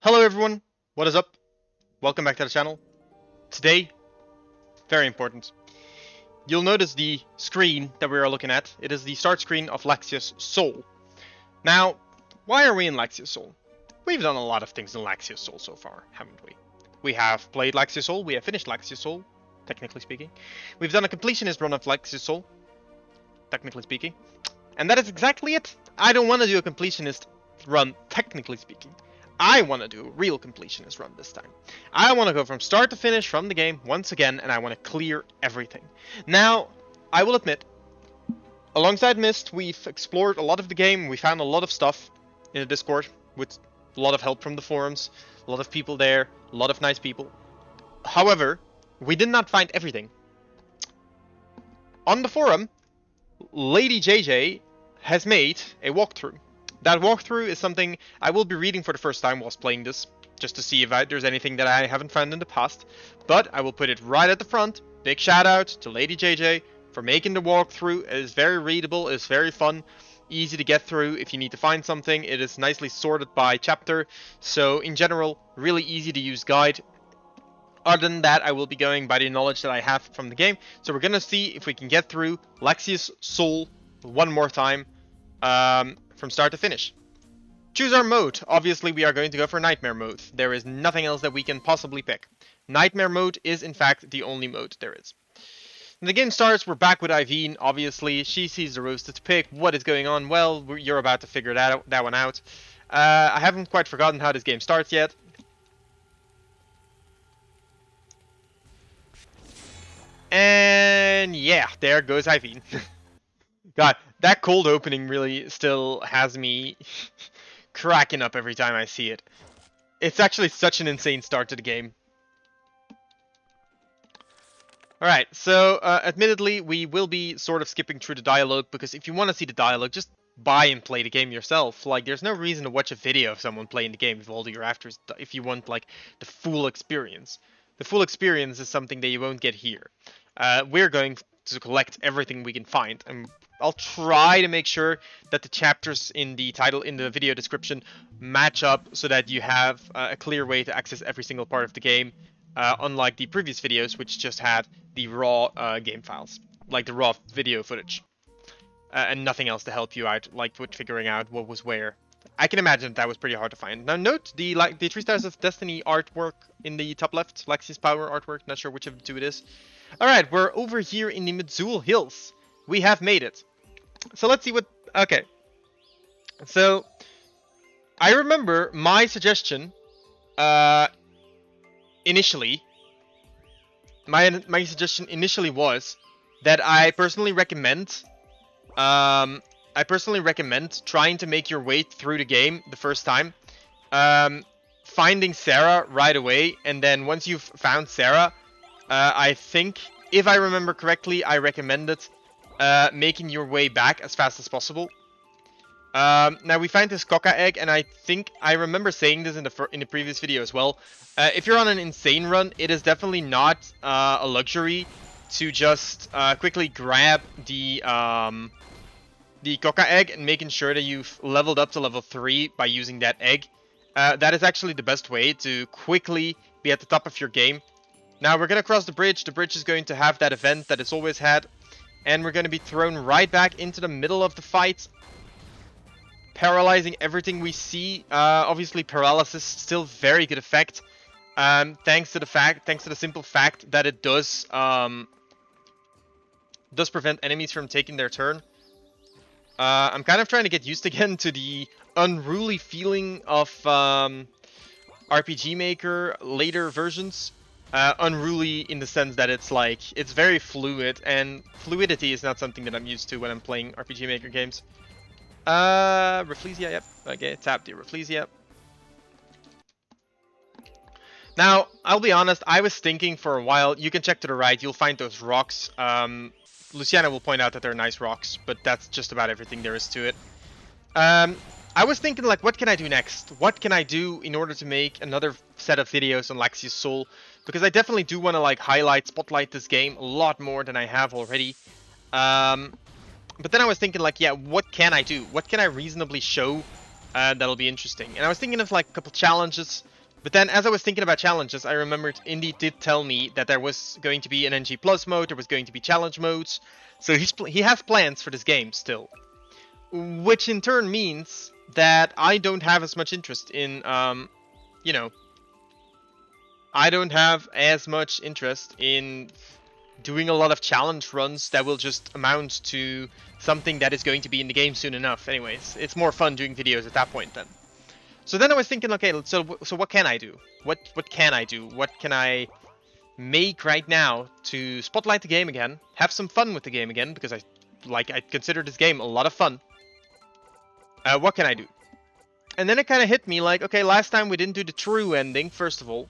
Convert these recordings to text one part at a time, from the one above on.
Hello everyone, what is up? Welcome back to the channel. Today, very important. You'll notice the screen that we are looking at. It is the start screen of Laxius Soul. Now, why are we in Laxius Soul? We've done a lot of things in Laxius Soul so far, haven't we? We have played Laxius Soul, we have finished Laxius Soul, technically speaking. We've done a completionist run of Laxius Soul, technically speaking. And that is exactly it. I don't want to do a completionist run, technically speaking. I want to do a real completionist run this time. I want to go from start to finish from the game once again, and I want to clear everything. Now, I will admit, alongside Mist, we've explored a lot of the game. We found a lot of stuff in the Discord with a lot of help from the forums, a lot of people there, a lot of nice people. However, we did not find everything. On the forum, Lady JJ has made a walkthrough. That walkthrough is something I will be reading for the first time whilst playing this, just to see if there's anything that I haven't found in the past. But I will put it right at the front. Big shout out to Lady JJ for making the walkthrough. It is very readable, it is very fun, easy to get through if you need to find something. It is nicely sorted by chapter, so in general, really easy to use guide. Other than that, I will be going by the knowledge that I have from the game. So we're gonna see if we can get through Laxius Soul one more time. From start to finish. Choose our mode. Obviously, we are going to go for Nightmare mode. There is nothing else that we can possibly pick. Nightmare mode is, in fact, the only mode there is. When the game starts, we're back with Iveen, obviously. She sees the roasted pig. What is going on? Well, you're about to figure that one out. I haven't quite forgotten how this game starts yet. And yeah, there goes Iveen. God, that cold opening really still has me cracking up every time I see it. It's actually such an insane start to the game. Alright, so admittedly, we will be sort of skipping through the dialogue, because if you want to see the dialogue, just buy and play the game yourself. Like, there's no reason to watch a video of someone playing the game with all your afters if you want, like, the full experience. The full experience is something that you won't get here. We're going to collect everything we can find, and I'll try to make sure that the chapters in the title, in the video description, match up so that you have a clear way to access every single part of the game, unlike the previous videos, which just had the raw game files, like the raw video footage, and nothing else to help you out, like with figuring out what was where. I can imagine that was pretty hard to find. Now note the 3 Stars of Destiny artwork in the top left, Laxius Power artwork, not sure which of the two it is. Alright, we're over here in the Midzul Hills. We have made it. So let's see what... Okay. So, I remember my suggestion, initially. My suggestion initially was that I personally recommend... trying to make your way through the game the first time. Finding Sarah right away, and then once you've found Sarah, I think, if I remember correctly, I recommended making your way back as fast as possible. Now we find this coca egg, and I think I remember saying this in the previous video as well. If you're on an insane run, it is definitely not a luxury to just quickly grab the coca egg and making sure that you've leveled up to level 3 by using that egg. That is actually the best way to quickly be at the top of your game. Now we're going to cross the bridge. The bridge is going to have that event that it's always had. And we're going to be thrown right back into the middle of the fight. Paralyzing everything we see. Obviously paralysis, still very good effect. Thanks to the simple fact that it does prevent enemies from taking their turn. I'm kind of trying to get used again to the unruly feeling of RPG Maker later versions. Unruly in the sense that it's like, it's very fluid, and fluidity is not something that I'm used to when I'm playing RPG Maker games. Rafflesia, yep. Okay, tap the Rafflesia. Now, I'll be honest, I was thinking for a while, you can check to the right, you'll find those rocks. Luciana will point out that they're nice rocks, but that's just about everything there is to it. I was thinking, like, what can I do next? What can I do in order to make another set of videos on Laxius Soul? Because I definitely do want to, like, spotlight this game a lot more than I have already. But then I was thinking, like, yeah, what can I do? What can I reasonably show that'll be interesting? And I was thinking of, like, a couple challenges, But then, as I was thinking about challenges, I remembered Indy did tell me that there was going to be an NG Plus mode, there was going to be challenge modes. So he has plans for this game still. Which in turn means that I don't have as much interest in, you know, I don't have as much interest in doing a lot of challenge runs that will just amount to something that is going to be in the game soon enough. Anyways, it's more fun doing videos at that point then. So then I was thinking, okay, so what can I do? What can I do? What can I make right now to spotlight the game again, have some fun with the game again, because I consider this game a lot of fun. What can I do? And then it kind of hit me like, okay, last time we didn't do the true ending, first of all.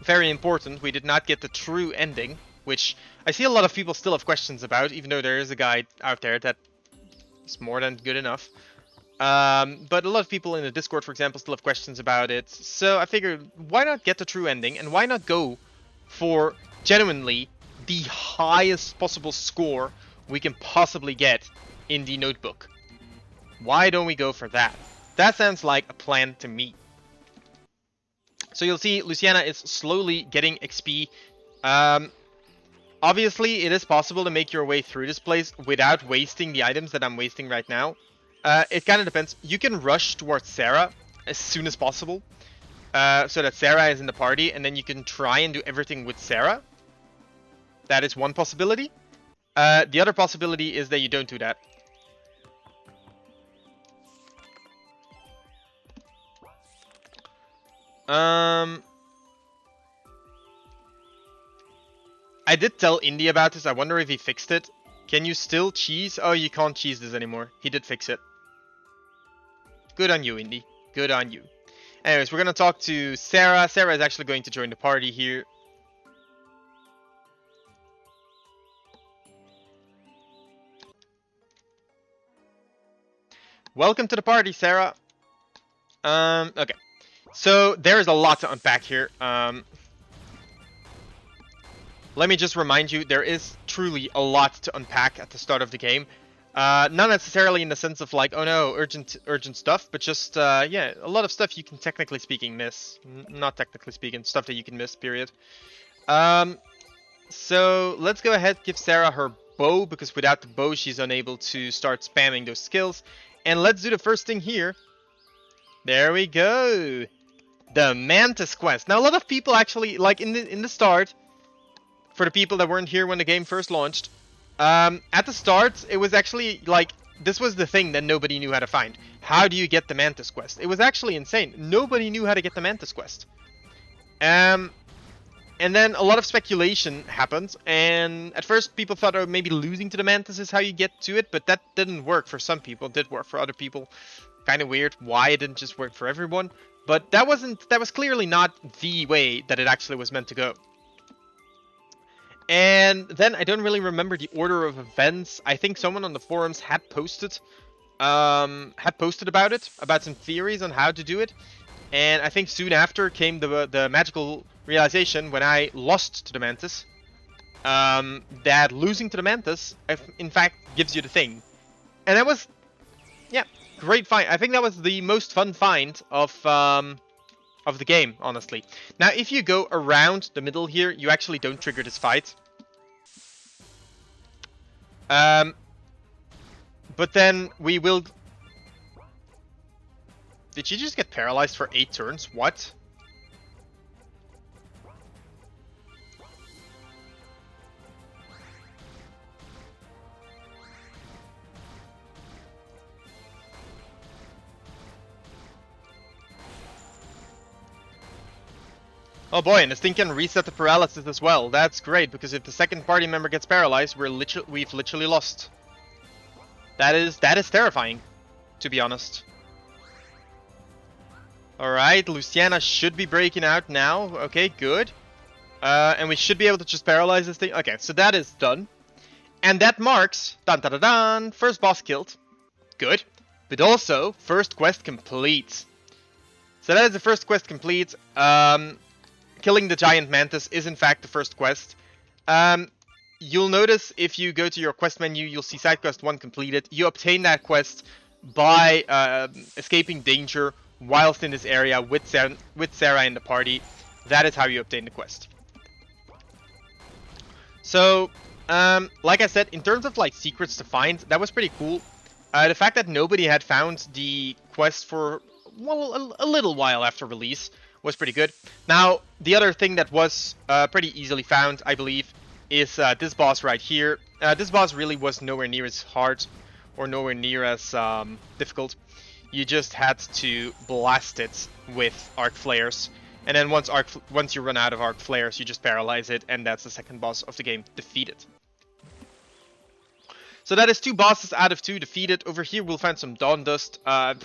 Very important, we did not get the true ending, which I see a lot of people still have questions about, even though there is a guide out there that is more than good enough. But a lot of people in the Discord, for example, still have questions about it. So I figured, why not get the true ending, and why not go for genuinely the highest possible score we can possibly get in the notebook? Why don't we go for that? That sounds like a plan to me. So you'll see Luciana is slowly getting XP. Obviously, it is possible to make your way through this place without wasting the items that I'm wasting right now. It kind of depends. You can rush towards Sarah as soon as possible, so that Sarah is in the party, and then you can try and do everything with Sarah. That is one possibility. The other possibility is that you don't do that. I did tell Indy about this. I wonder if he fixed it. Can you still cheese? Oh, you can't cheese this anymore. He did fix it. Good on you, Indy. Good on you. Anyways, we're going to talk to Sarah. Sarah is actually going to join the party here. Welcome to the party, Sarah. Okay. So, there is a lot to unpack here. Let me just remind you, there is truly a lot to unpack at the start of the game. Not necessarily in the sense of like, oh no, urgent stuff, but just, yeah, a lot of stuff you can technically speaking miss. Not technically speaking, stuff that you can miss, period. So, let's go ahead, give Sarah her bow, because without the bow, she's unable to start spamming those skills. And let's do the first thing here. There we go. The Mantis quest. Now, a lot of people actually, like in the start, for the people that weren't here when the game first launched, at the start, it was actually, like, this was the thing that nobody knew how to find. How do you get the Mantis quest? It was actually insane. Nobody knew how to get the Mantis quest. And then a lot of speculation happened, and at first people thought, oh, maybe losing to the Mantis is how you get to it, but that didn't work for some people. It did work for other people. Kind of weird why it didn't just work for everyone. But that was clearly not the way that it actually was meant to go. And then I don't really remember the order of events. I think someone on the forums had posted about it, about some theories on how to do it. And I think soon after came the magical realization when I lost to the Mantis, that losing to the Mantis, in fact, gives you the thing. And that was, yeah, great find. I think that was the most fun find of the game, honestly. Now, if you go around the middle here, you actually don't trigger this fight. But then we will... Did she just get paralyzed for 8 turns? What? Oh boy, and this thing can reset the paralysis as well. That's great, because if the second party member gets paralyzed, we've literally lost. That is terrifying, to be honest. Alright, Luciana should be breaking out now. Okay, good. And we should be able to just paralyze this thing. Okay, so that is done. And that marks, dun, first boss killed. Good. But also, first quest complete. So that is the first quest complete. Killing the giant mantis is in fact the first quest. You'll notice if you go to your quest menu, you'll see side quest 1 completed. You obtain that quest by escaping danger whilst in this area with Sarah in the party. That is how you obtain the quest. So, like I said, in terms of like secrets to find, that was pretty cool. The fact that nobody had found the quest for, well, a little while after release was pretty good. Now, the other thing that was pretty easily found, I believe, is this boss right here. This boss really was nowhere near as hard or nowhere near as difficult. You just had to blast it with arc flares. And then once you run out of arc flares, you just paralyze it, and that's the second boss of the game defeated. So that is 2 bosses out of 2 defeated. Over here we'll find some Dawn Dust, an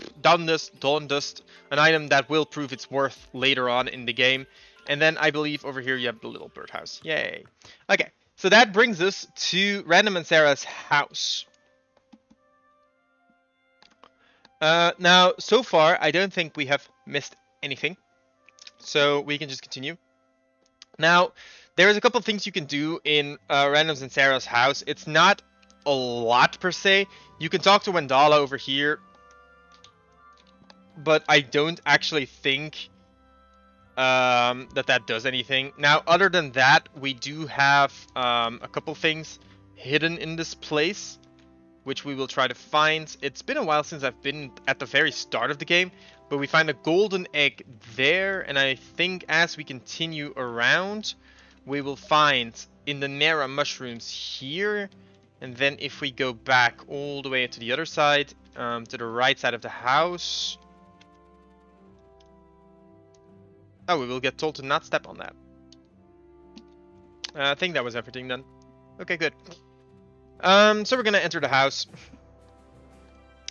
item that will prove its worth later on in the game. And then I believe over here you have the little birdhouse. Yay. Okay, so that brings us to Random and Sarah's house. Now, so far, I don't think we have missed anything. So we can just continue. Now, there's a couple of things you can do in Randoms and Sarah's house. It's not a lot per se. You can talk to Wendala over here, but I don't actually think that does anything. Now, other than that, we do have a couple things hidden in this place, which we will try to find. It's been a while since I've been at the very start of the game, but we find a golden egg there, and I think as we continue around, we will find in the Nera mushrooms here, and then if we go back all the way to the other side, to the right side of the house... Oh, we will get told to not step on that. I think that was everything then. Okay, good. So we're gonna enter the house.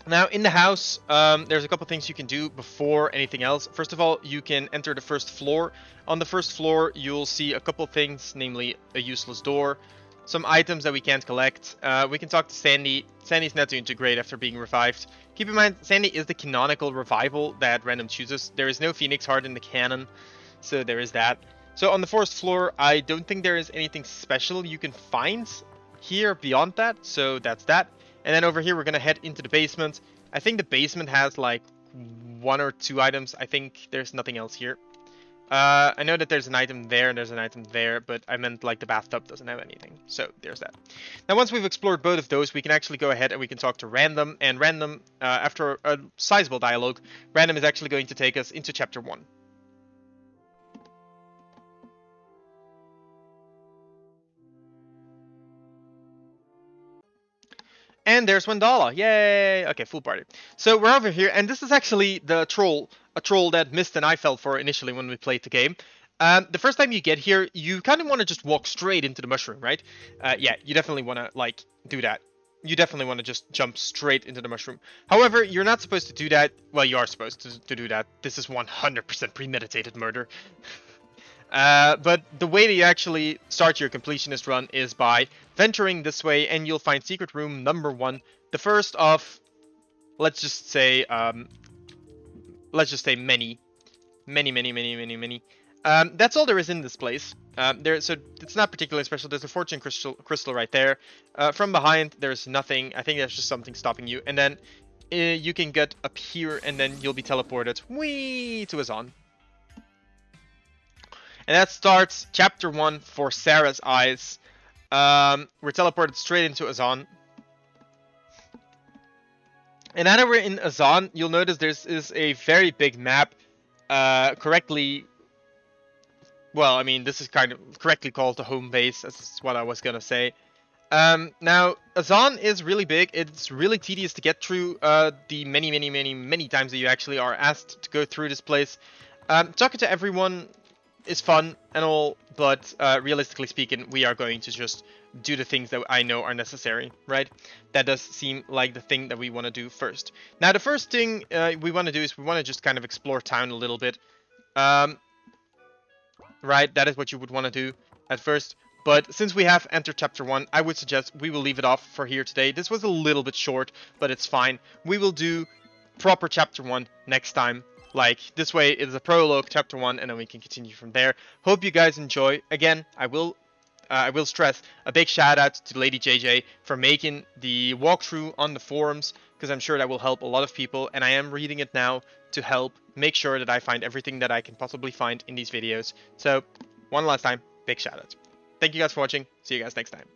Now, in the house, there's a couple things you can do before anything else. First of all, you can enter the first floor. On the first floor, you'll see a couple things, namely a useless door, some items that we can't collect. We can talk to Sandy. Sandy's not doing too great after being revived. Keep in mind, Sandy is the canonical revival that Random chooses. There is no Phoenix Heart in the canon, so there is that. So on the first floor, I don't think there is anything special you can find here beyond that, so that's that. And then over here, we're going to head into the basement. I think the basement has like 1 or 2 items. I think there's nothing else here. I know that there's an item there and there's an item there, but I meant like the bathtub doesn't have anything. So there's that. Now, once we've explored both of those, we can actually go ahead and we can talk to Random. And Random, after a sizable dialogue, Random is actually going to take us into Chapter 1. And there's Wendala. Yay! Okay, full party. So we're over here, and this is actually the troll, a troll that Mist and I fell for initially when we played the game. The first time you get here, you kind of want to just walk straight into the mushroom, right? Yeah, you definitely want to, like, do that. You definitely want to just jump straight into the mushroom. However, you're not supposed to do that. Well, you are supposed to do that. This is 100% premeditated murder. But the way that you actually start your completionist run is by venturing this way, and you'll find secret room number 1. The first of, let's just say many. That's all there is in this place. So it's not particularly special. There's a fortune crystal right there. From behind, there's nothing. I think there's just something stopping you. And then you can get up here, and then you'll be teleported whee to Azan. And that starts Chapter 1 for Sarah's Eyes. We're teleported straight into Azan. And now that we're in Azan, you'll notice is a very big map. Correctly... Well, I mean, this is kind of correctly called the home base. That's what I was going to say. Now, Azan is really big. It's really tedious to get through the many times that you actually are asked to go through this place. Talking to everyone is fun and all, but realistically speaking, we are going to just do the things that I know are necessary, right? That does seem like the thing that we want to do first. Now, the first thing we want to do is we want to just kind of explore town a little bit. Right, that is what you would want to do at first. But since we have entered Chapter 1, I would suggest we will leave it off for here today. This was a little bit short, but it's fine. We will do proper Chapter 1 next time. Like, this way it's a prologue, Chapter 1, and then we can continue from there. Hope you guys enjoy. Again, I will stress a big shout out to Lady JJ for making the walkthrough on the forums. because I'm sure that will help a lot of people, and I am reading it now to help make sure that I find everything that I can possibly find in these videos. So, one last time, big shout out. Thank you guys for watching. See you guys next time.